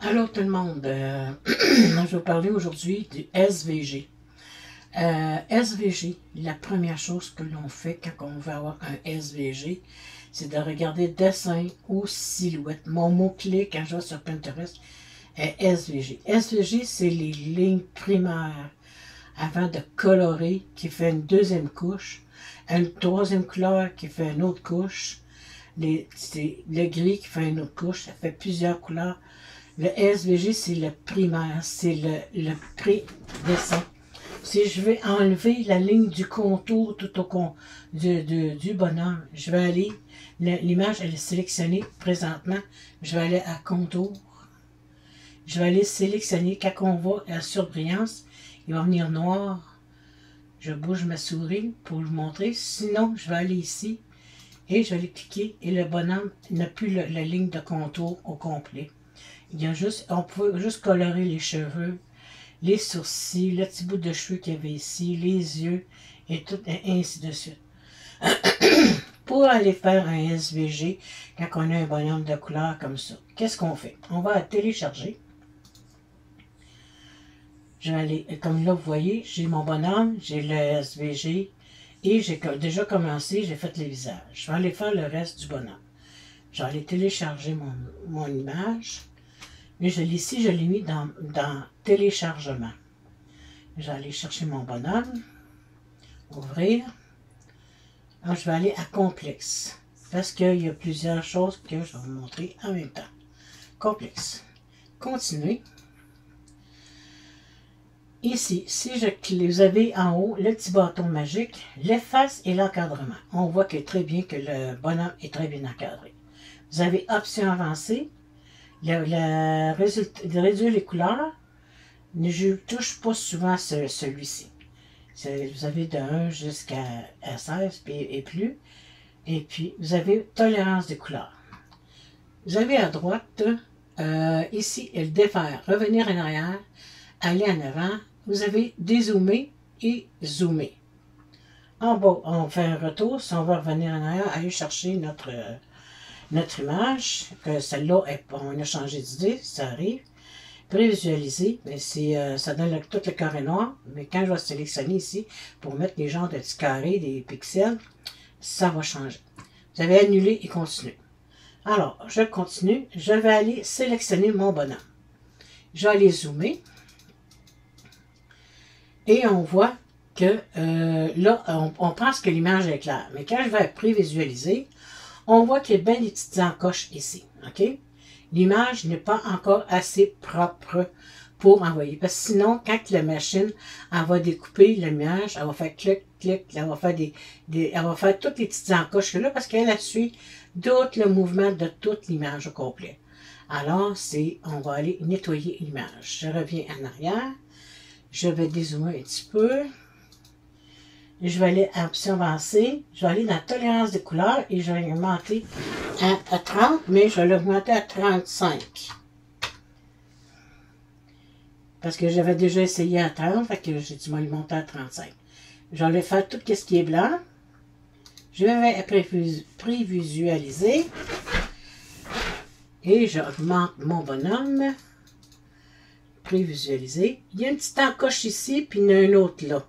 Allô tout le monde, je vais vous parler aujourd'hui du SVG. SVG, la première chose que l'on fait quand on veut avoir un SVG, c'est de regarder dessin ou silhouette. Mon mot-clé quand je vais sur Pinterest est SVG. SVG, c'est les lignes primaires avant de colorer qui fait une deuxième couche, une troisième couleur qui fait une autre couche, le gris qui fait une autre couche, ça fait plusieurs couleurs. Le SVG, c'est le primaire, c'est le pré-dessin. Si je vais enlever la ligne du contour tout au du bonhomme, je vais aller, l'image elle est sélectionnée présentement, je vais aller à contour. Je vais aller sélectionner, quand on va à surbrillance, il va venir noir. Je bouge ma souris pour vous montrer. Sinon, je vais aller ici et je vais aller cliquer et le bonhomme n'a plus la ligne de contour au complet. Il y a juste, on peut juste colorer les cheveux, les sourcils, le petit bout de cheveux qu'il y avait ici, les yeux, et tout, et ainsi de suite. Pour aller faire un SVG, quand on a un bonhomme de couleur comme ça, qu'est-ce qu'on fait? On va télécharger. Je vais aller, comme là, vous voyez, j'ai mon bonhomme, j'ai le SVG, et j'ai déjà commencé, j'ai fait les visages. Je vais aller faire le reste du bonhomme. Je vais aller télécharger mon image. Mais ici, je l'ai mis dans téléchargement. Je vais aller chercher mon bonhomme, ouvrir. Alors, je vais aller à complexe, parce qu'il y a plusieurs choses que je vais vous montrer en même temps. Complexe. Continuer. Ici, si vous avez en haut le petit bâton magique, l'efface et l'encadrement. On voit que très bien que le bonhomme est très bien encadré. Vous avez option avancée. Le résultat de réduire les couleurs, je ne touche pas souvent celui-ci. Vous avez de 1 jusqu'à 16 et plus. Et puis, vous avez tolérance des couleurs. Vous avez à droite, ici, le défaire, revenir en arrière, aller en avant. Vous avez dézoomer et zoomer. En bas, on fait un retour. Si on va revenir en arrière, aller chercher notre image, que celle-là, on a changé d'idée, ça arrive. Prévisualiser, ça donne tout le carré noir, mais quand je vais sélectionner ici, pour mettre les genres de petits carrés, des pixels, ça va changer. Vous avez annulé et continuer. Alors, je continue, je vais aller sélectionner mon bonhomme. Je vais aller zoomer, et on voit que là, on pense que l'image est claire, mais quand je vais prévisualiser, on voit qu'il y a bien des petites encoches ici, ok? L'image n'est pas encore assez propre pour envoyer. Parce que sinon, quand la machine elle va découper l'image, elle va faire clic, clic, elle va faire elle va faire toutes les petites encoches là parce qu'elle suit tout le mouvement de toute l'image au complet. Alors, on va aller nettoyer l'image. Je reviens en arrière. Je vais dézoomer un petit peu. Je vais aller à option avancée, je vais aller dans tolérance des couleurs et je vais augmenter à 30, mais je vais l'augmenter à 35. Parce que j'avais déjà essayé à 30, fait que j'ai dû me le monter à 35. Je vais faire tout ce qui est blanc. Je vais prévisualiser. Et j'augmente mon bonhomme. Prévisualiser. Il y a une petite encoche ici, puis il y en a une autre là.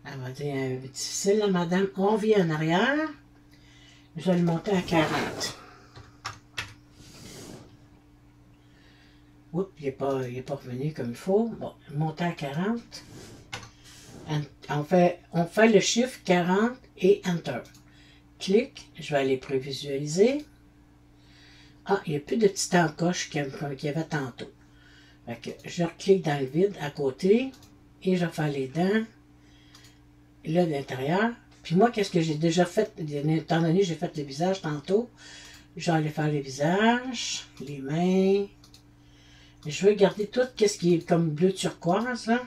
Elle va dire difficile, là, madame. On revient en arrière. Je vais le monter à 40. Oups, il n'est pas revenu comme il faut. Bon, monter à 40. On fait le chiffre 40 et Enter. Clic. Je vais aller prévisualiser. Ah, il n'y a plus de petite encoche qu'il y avait tantôt. Fait que je reclique dans le vide à côté. Et je vais faire les dents. Là, de l'intérieur. Puis moi, qu'est-ce que j'ai déjà fait, étant donné que j'ai fait le visage tantôt, je vais aller faire les visages, les mains. Je vais garder tout ce qui est comme bleu turquoise, là.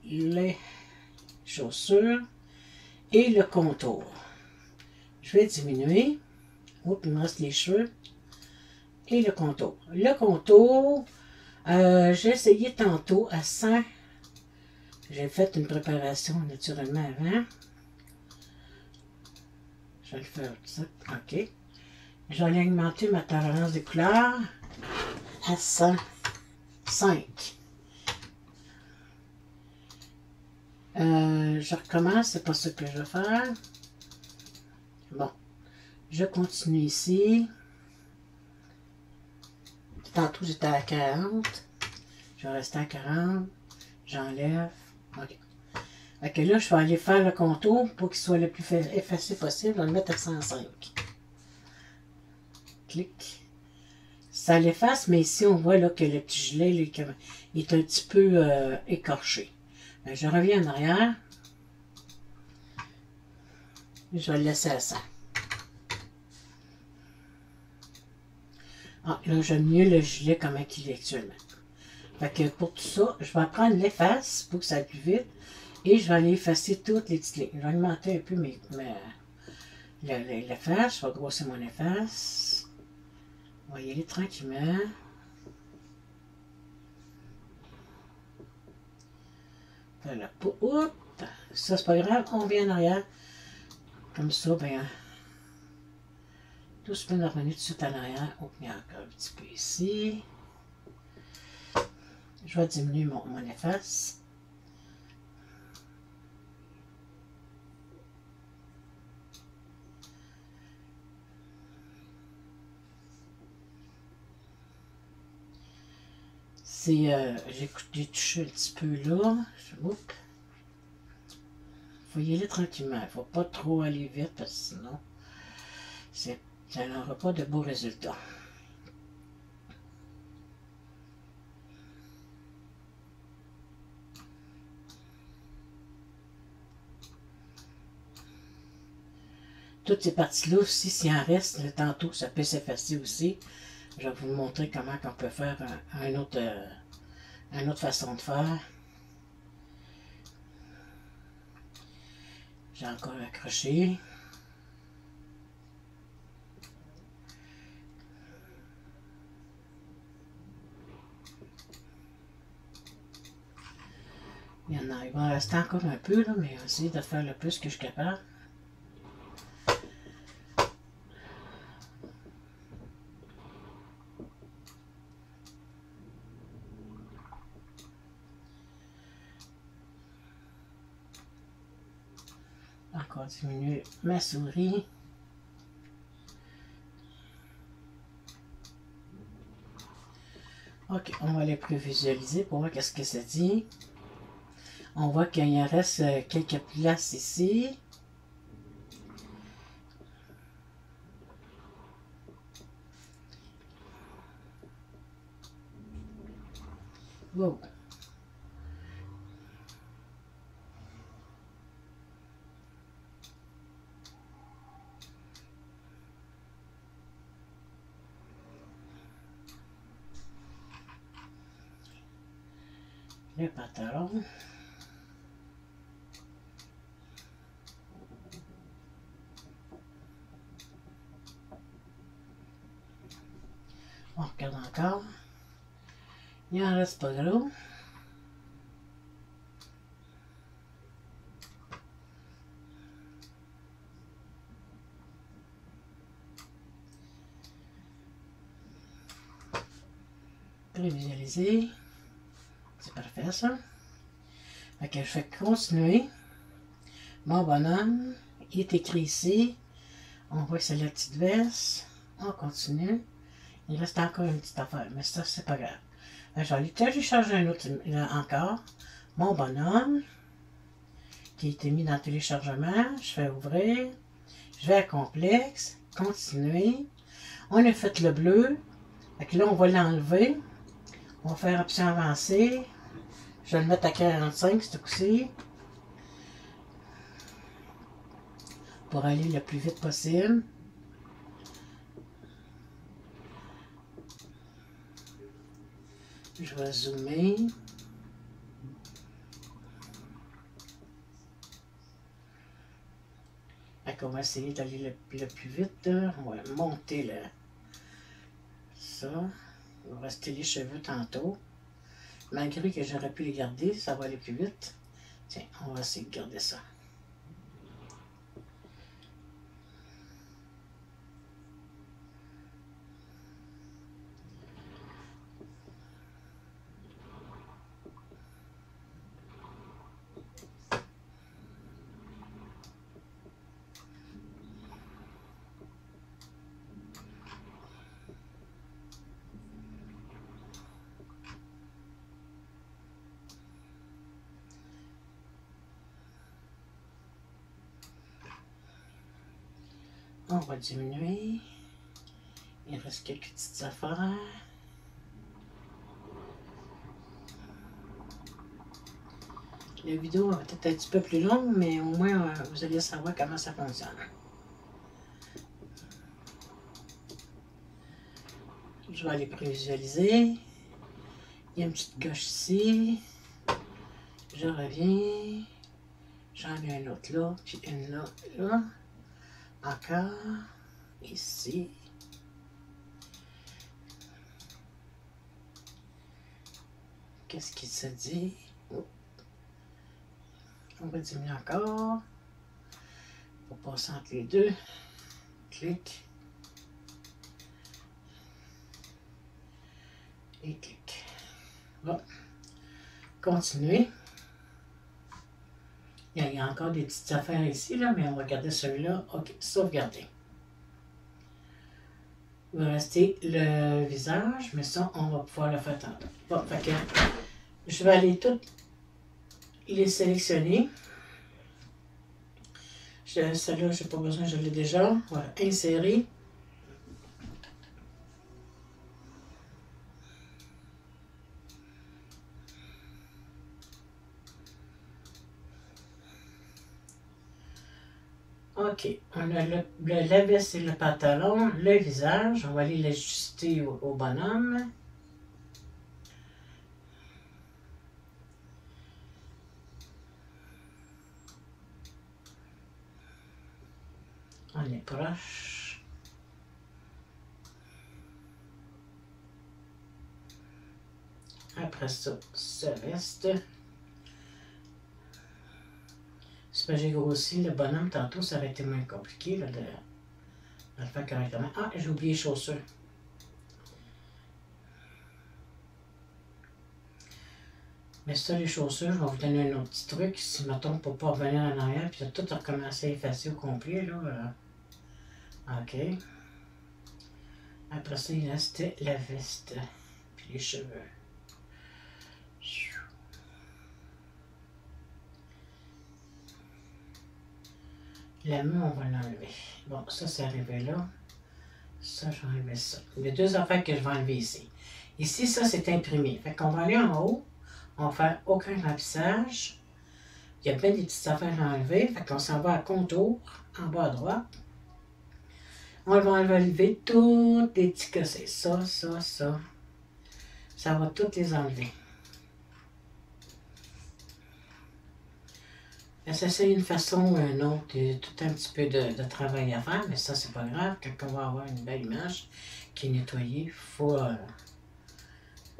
Les chaussures et le contour. Je vais diminuer. Oups, il me reste les cheveux. Et le contour. Le contour, j'ai essayé tantôt à 100. J'ai fait une préparation naturellement avant. Je vais le faire tout ça. OK. Je vais aller augmenter ma tolérance des couleurs à 105. Je recommence, c'est pas ce que je vais faire. Bon, je continue ici. Tantôt j'étais à 40. Je vais rester à 40. J'enlève. OK. Ok, là, je vais aller faire le contour pour qu'il soit le plus effacé possible. Je vais le mettre à 105. Clic. Ça l'efface, mais ici, on voit là, que le petit gilet là, il est un petit peu écorché. Je reviens en arrière. Je vais le laisser à 100. Ah, là, j'aime mieux le gilet comme il est actuellement. Fait que pour tout ça, je vais prendre l'efface pour que ça aille plus vite. Et je vais aller effacer toutes les petites lignes. Je vais augmenter un peu l'efface. Je vais grossir mon efface. On va y aller tranquillement. Voilà. Oups! Ça, c'est pas grave. On vient en arrière. Comme ça, ben, tout se peut de revenir tout de suite en arrière. On vient encore un petit peu ici. Je vais diminuer mon efface. J'ai touché un petit peu là. Il faut y aller tranquillement. Il ne faut pas trop aller vite parce que sinon, ça n'aura pas de beaux résultats. Toutes ces parties-là aussi, s'il en reste, tantôt, ça peut s'effacer aussi. Je vais vous montrer comment on peut faire une autre façon de faire. J'ai encore accroché. Il va en rester encore un peu, là, mais je vais essayer de faire le plus que je suis capable. Encore diminuer ma souris. Ok, on va aller prévisualiser pour voir qu'est-ce que ça dit. On voit qu'il y en reste quelques places ici. Wow. Le pantalon. On regarde encore. Il en reste pas gros. Prévisualiser. C'est parfait ça. Ok, je fais continuer. Mon bonhomme, il est écrit ici. On voit que c'est la petite veste. On continue. Il reste encore une petite affaire, mais ça, c'est pas grave. Je vais aller télécharger un autre encore. Mon bonhomme, qui a été mis dans le téléchargement. Je fais ouvrir. Je vais à complexe. Continuer. On a fait le bleu. Donc là, on va l'enlever. On va faire option avancée. Je vais le mettre à 45 ce coup-ci. Pour aller le plus vite possible. Je vais zoomer. On va essayer d'aller le plus vite. On va monter ça. Il va rester les cheveux tantôt. Malgré que j'aurais pu les garder, ça va aller plus vite. Tiens, on va essayer de garder ça. On va diminuer. Il reste quelques petites affaires. La vidéo va peut-être un petit peu plus longue, mais au moins vous allez savoir comment ça fonctionne. Je vais aller prévisualiser. Il y a une petite gauche ici. Je reviens. J'en ai une autre là, puis une là, là. Encore. Ici. Qu'est-ce qu'il se dit? Oh. On va diminuer encore. Pour passer entre les deux. Clic. Et clic. Bon. Continuer. Il y a encore des petites affaires ici, là, mais on va garder celui-là. OK, sauvegarder. Il va rester le visage, mais ça, on va pouvoir le faire tantôt. Bon, fait que je vais aller toutes les sélectionner. Celle-là, je n'ai pas besoin, je l'ai déjà. Voilà, insérer. OK, on a la veste et le pantalon, le visage. On va aller l'ajuster au bonhomme. On est proche. Après ça, ce veste. C'est parce que j'ai grossi le bonhomme tantôt, ça aurait été moins compliqué là, de le faire correctement. Ah, j'ai oublié les chaussures. Mais ça, les chaussures, je vais vous donner un autre petit truc. Si, mettons, pour ne pas revenir en arrière, puis tout recommencer à effacer au complet, là. OK. Après ça, il restait la veste, puis les cheveux. La main, on va l'enlever. Bon, ça, c'est arrivé là. Ça, je vais enlever ça. Il y a deux affaires que je vais enlever ici. Ici, ça, c'est imprimé. Fait qu'on va aller en haut. On va faire aucun remplissage. Il y a plein de petites affaires à enlever. Fait qu'on s'en va à contour, en bas à droite. On va enlever toutes les petits cassés. Ça, ça, ça. Ça va toutes les enlever. Ça, c'est une façon ou une autre. Il y a tout un petit peu de travail à faire, mais ça, c'est pas grave. Quand on va avoir une belle image qui est nettoyée, il faut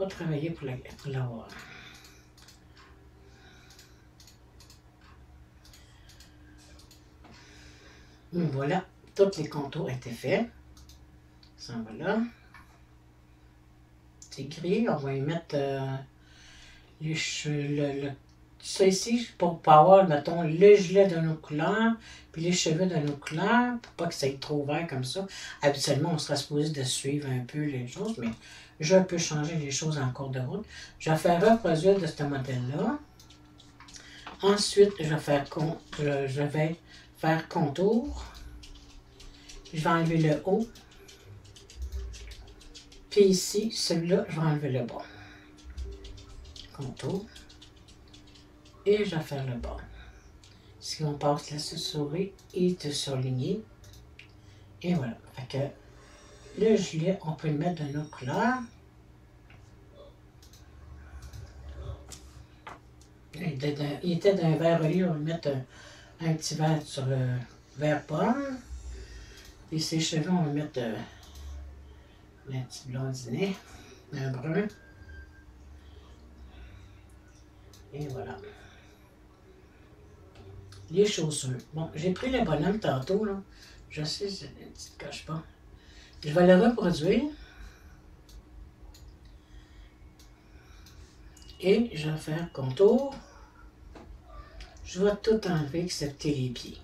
travailler pour l'avoir. Voilà, tous les contours étaient faits. Ça va là. C'est gris, on va y mettre les cheveux, ça ici, pour avoir, mettons, le gilet d'une autre couleur, puis les cheveux d'une autre couleur, pour pas que ça aille trop vert comme ça. Habituellement, on sera supposé de suivre un peu les choses, mais je peux changer les choses en cours de route. Je vais faire reproduire de ce modèle-là. Ensuite, je vais faire contour. Je vais enlever le haut. Puis ici, celui-là, je vais enlever le bas. Contour. Et je vais faire le bas. Si on passe la souris et de surligner. Et voilà. Fait que le gilet, on peut le mettre d'une autre couleur. Il était d'un vert olive, on va mettre un petit vert sur le vert pomme. Et ses cheveux, on va mettre un petit blondinet, un brun. Et voilà. Les chaussures. Bon, j'ai pris le bonhomme tantôt, là. Je sais, c'est une petite coche pas. Je vais le reproduire. Et je vais faire contour. Je vais tout enlever excepté les pieds.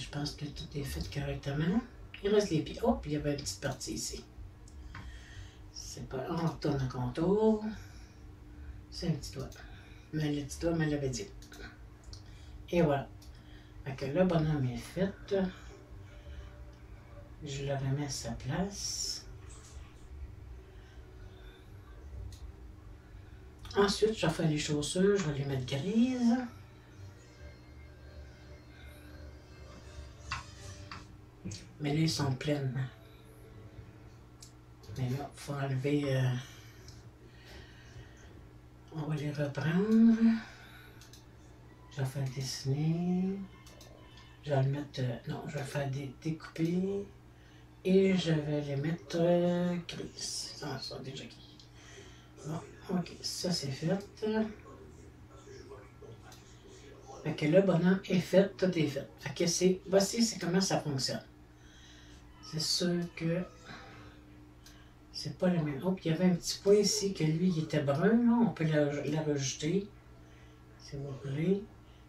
je pense que tout est fait correctement. Il reste les pieds. Oh, puis il y avait une petite partie ici. C'est pas... On retourne en contour. C'est un petit doigt. Mais le petit doigt me l'avait dit. Et voilà. Fait que le bonhomme est fait. Je le remets à sa place. Ensuite, je vais faire les chaussures. Je vais les mettre grises. Mais là, ils sont pleines. Mais là, il faut enlever... on va les reprendre. Je vais faire dessiner. Je vais le mettre... non, je vais faire découper. Et je vais les mettre grises. Ah, ça déjà gris. Bon, ok, ça c'est fait. Fait que le bonhomme est fait, tout est fait. Fait que c'est... voici c'est comment ça fonctionne. C'est sûr que c'est pas le même. Oh, puis il y avait un petit point ici que lui, il était brun, là. On peut la rajouter, si vous voulez.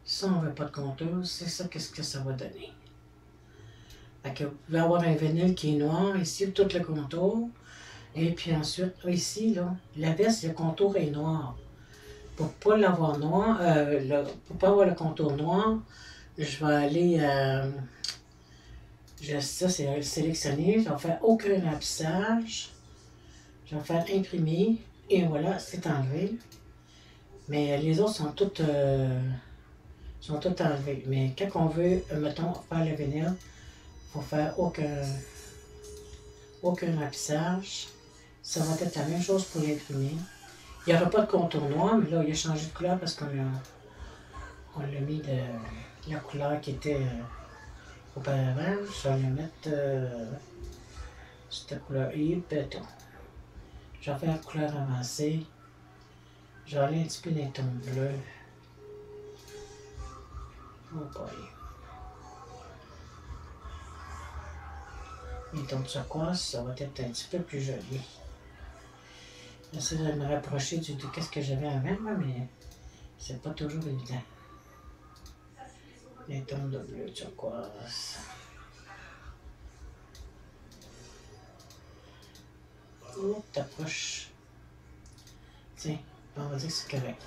Ça, on ne veut pas de contour. C'est ça, qu'est-ce que ça va donner. Fait que vous pouvez avoir un vinyle qui est noir, ici, tout le contour. Et puis ensuite, ici, là, la veste, le contour est noir. Pour ne pas l'avoir noir, pour pas avoir le contour noir, je vais aller... ça, c'est sélectionné. Je vais faire aucun affichage. Je vais faire imprimer. Et voilà, c'est enlevé. Mais les autres sont toutes enlevées. Mais quand on veut, mettons, faire le vinyle, il faut faire aucun affichage. Ça va être la même chose pour l'imprimer. Il n'y aura pas de contour noir, mais là, il a changé de couleur parce qu'on l'a mis de la couleur qui était auparavant. Je vais le mettre cette couleur béton. Je vais faire couleur avancée. Je vais aller un petit peu dans les tons bleus. Oh boy. Les tons turquoise, ça va être un petit peu plus joli. J'essaie de me rapprocher de ce que j'avais avant, là, mais c'est pas toujours évident. Les tons de bleu turquoise. Oh, t'approches. Tiens, on va dire que c'est correct.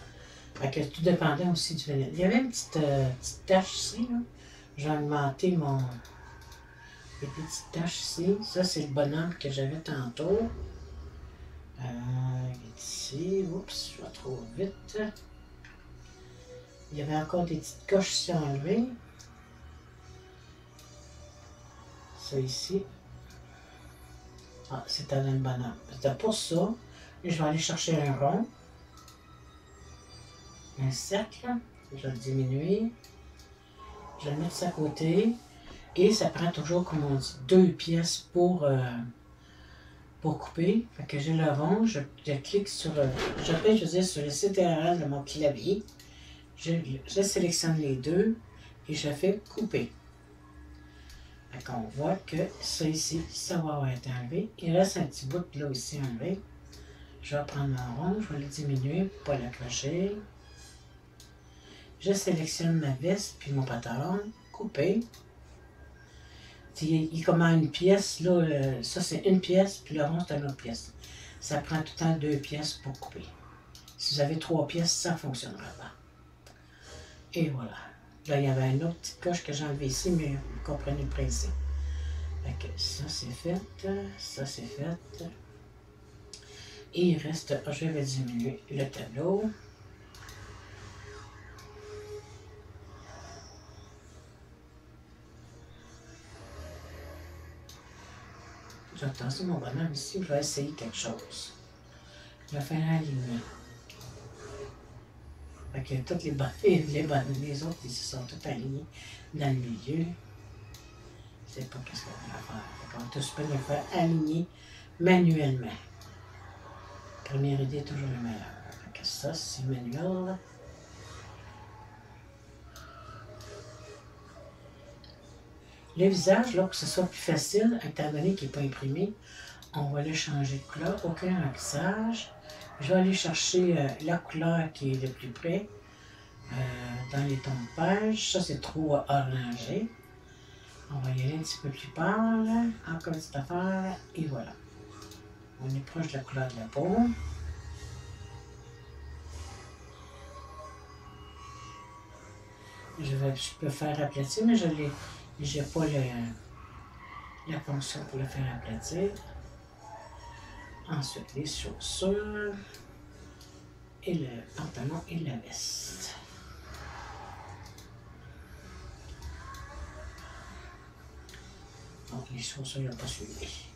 Fait que tout dépendait aussi du vanille. Il y avait une petite tache ici, là. J'ai augmenté les petites taches ici. Ça, c'est le bonhomme que j'avais tantôt. Ici. Oups, je vais trop vite. Il y avait encore des petites coches ici à enlever. Ça ici. Ah, c'était un bonhomme. C'était pour ça. Et je vais aller chercher un rond. Un cercle. Je vais le diminuer. Je vais le mettre ça à côté. Et ça prend toujours, comme on dit, 2 pièces pour couper. Fait que j'ai le rond. Je clique sur... j'appuie, je veux dire, sur le CTRL de mon clavier. Je sélectionne les deux. Et je fais couper. Fait qu'on voit que ça ici, ça va être enlevé. Il reste un petit bout là aussi enlevé. Je vais prendre mon rond, je vais le diminuer pour ne pas l'accrocher. Je sélectionne ma veste puis mon pantalon, couper. Il est comme en une pièce, là, ça c'est une pièce, puis le rond c'est une autre pièce. Ça prend tout le temps 2 pièces pour couper. Si vous avez 3 pièces, ça ne fonctionnera pas. Et voilà. Là, il y avait une autre petite coche que j'ai enlevée ici, mais vous comprenez le principe. Fait que ça, c'est fait. Ça, c'est fait. Et il reste... je vais diminuer le tableau. Je vais tasser mon bonhomme ici. Je vais essayer quelque chose. Je vais faire aligner. Fait que toutes les autres ici sont toutes alignées dans le milieu. Je ne sais pas ce qu'on va faire. Fait qu'on tous peut le faire aligner manuellement. Première idée est toujours la meilleure. Fait que ça, c'est manuel. Le visage, là, pour que ce soit plus facile, étant donné qu'il n'est pas imprimé, on va le changer de couleur. Aucun remplissage. Je vais aller chercher la couleur qui est le plus près dans les tons de page. Ça, c'est trop orangé. On va y aller un petit peu plus pâle. Encore une petite affaire. Et voilà. On est proche de la couleur de la peau. Je peux faire aplatir, mais je n'ai pas la fonction pour le faire aplatir. Ensuite, les chaussures et le pantalon et la veste. Donc, les chaussures, il n'y a pas suivi.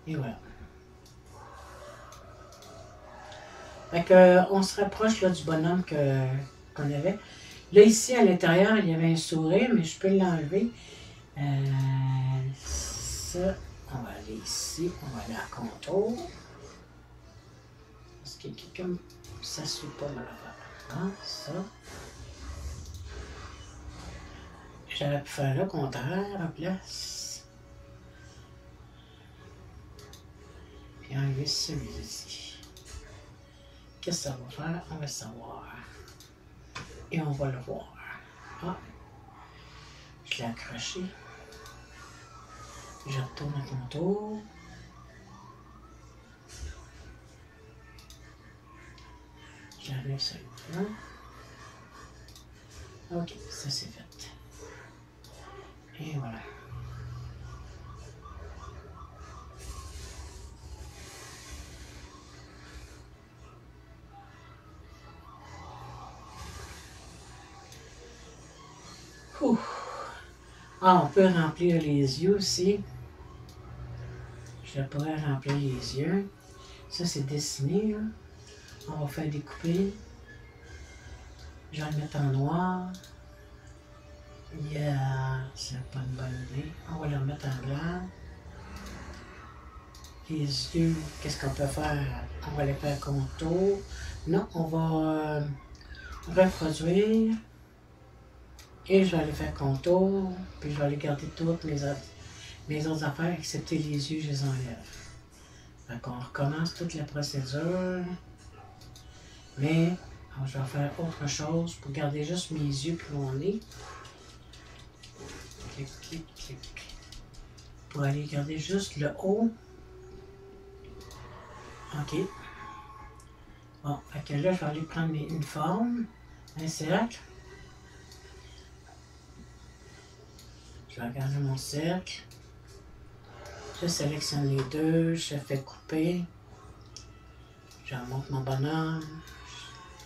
Et voilà. Fait que, on se rapproche là, du bonhomme qu'on avait. Là, ici, à l'intérieur, il y avait un sourire, mais je peux l'enlever. Ça, on va aller ici, on va aller à contour. Parce que comme ça ne suit pas mal affaire. Hein, ça. J'aurais pu faire le contraire en place. Et enlever celui-ci. Qu'est-ce que ça va faire? On va savoir. Et on va le voir. Ah, je l'ai accroché. Je retourne à contour. J'enlève celui-là. Ok, ça c'est fait. Et voilà. Ouh. Ah, on peut remplir les yeux aussi. Je pourrais remplir les yeux. Ça, c'est dessiné, là. On va faire découper. Je vais le mettre en noir. Yeah, c'est pas une bonne idée. On va le remettre en blanc. Les yeux, qu'est-ce qu'on peut faire? On va les faire contour. Non, on va reproduire. Et je vais aller faire contour. Puis je vais aller garder toutes mes autres affaires, excepté les yeux, je les enlève. Donc on recommence toute la procédure. Mais je vais faire autre chose pour garder juste mes yeux puis mon nez. Clic, clic, clic. Pour aller garder juste le haut. OK. Bon, fait que là, je vais aller prendre une forme, un cercle. Je vais regarder mon cercle. Je sélectionne les deux, je fais couper. Je remonte mon bonhomme.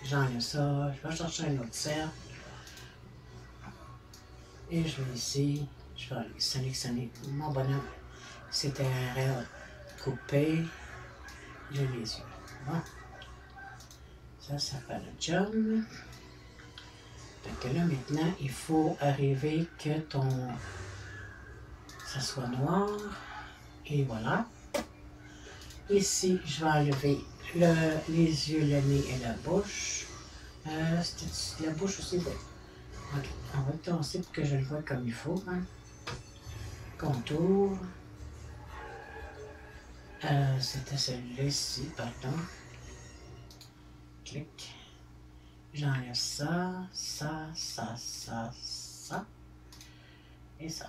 J'enlève ça. Je vais chercher un autre cercle. Et je vais ici. Je vais aller sélectionner mon bonhomme. C'était un coupé. J'ai les yeux. Bon. Ça fait le job. Donc là, maintenant, il faut arriver que ça soit noir. Et voilà. Ici, je vais enlever les yeux, le nez et la bouche. C'était la bouche aussi. Ouais. Ok, on va le tasser pour que je le voie comme il faut. Hein. Contour. C'était celui-ci, pardon. Clic. J'enlève ça, ça, ça, ça, ça. Et ça.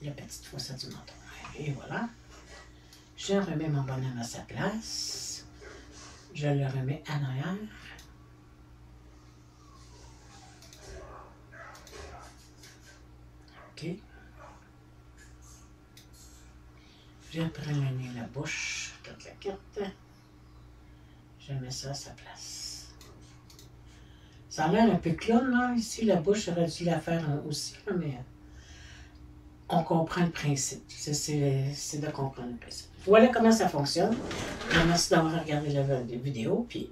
La petite fossette du menton. Et voilà. Je remets mon bonhomme à sa place. Je le remets en arrière. OK. Je prends le nez et la bouche, toute la carte. Je mets ça à sa place. Ça a l'air un peu clown, là. Ici, la bouche, j'aurais dû la faire aussi, là, mais on comprend le principe. C'est de comprendre le principe. Voilà comment ça fonctionne. Merci d'avoir regardé la vidéo, puis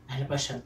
à la prochaine.